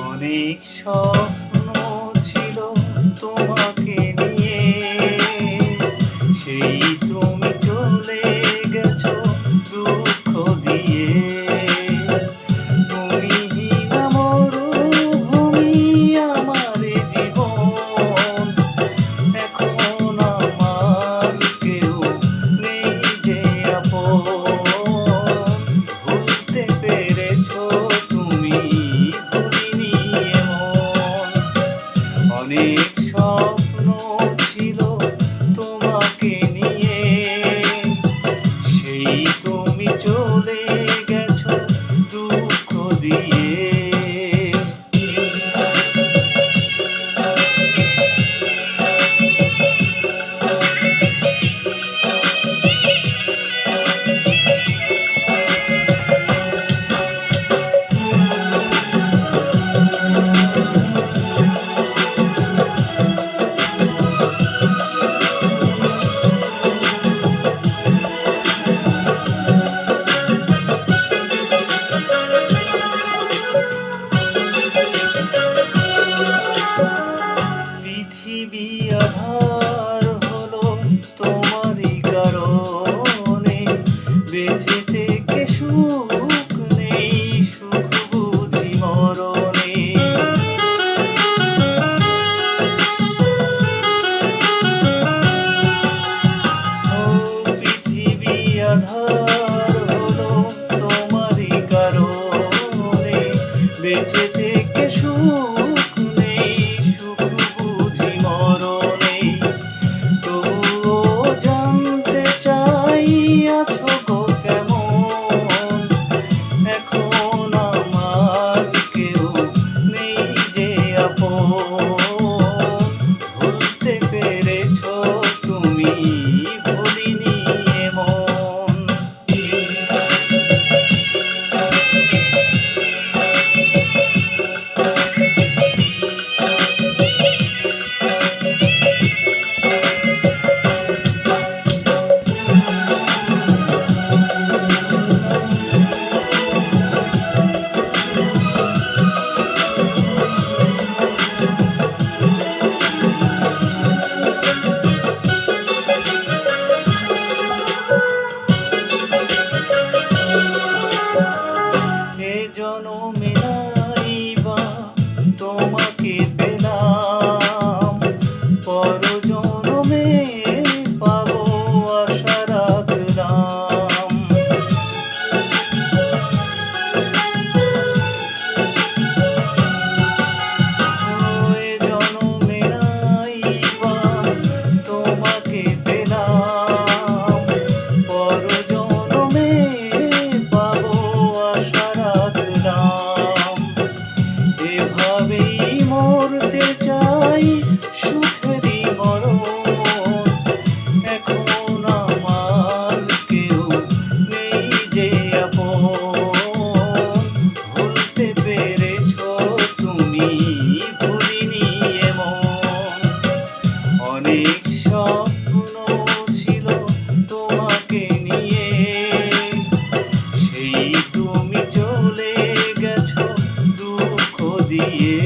অনেক স্বপ্ন ছিল তোমাকে নিয়ে, সেই তুমি চলে গেছো দুঃখ দিয়ে। তুমি না মরুভূমি আমার জীবন, এখন আমার কেউ নেই যে আপন। ভুলতে পেরেছো তুমি, অনেক স্বপ্ন ছিল তোমাকে নিয়ে, সেই তুমি চলে গেছো দুঃখ দিয়ে। পৃথিবী আধার হলো তোমারই কারণে, বেঁচে থেকে সুখ নেই, সুখ বুঝি মরণে। ও পৃথিবী আধার হলো তোমারই কারণে, বেঁচে থেকে সুখ নেই, সুখ বুঝি মরণে। তবুও জানতে চাই আছো গো কেমন, এখন আমার কেউ নেই যে আপন। ভুলতে পেরেছো তুমি, ভুলিনি এমন। এ জনমে নাইবা তোমাকে পেলাম, পর জনমে পাবো আশা রাখলাম। এ জনমে নাইবা তোমাকে পেলাম, পর জনমে পাবো আশা রাখলাম। এভাবেই মরতে চাই সুখেরই মরণ, এখন আমার কেউ নেই যে আপন। ভুলতে পেরেছো তুমি, ভুলিনি এমন। অনেক স্বপ্ন ছিল তোমাকে নিয়ে, সেই তুমি চলে গেছো দুঃখ দিয়ে।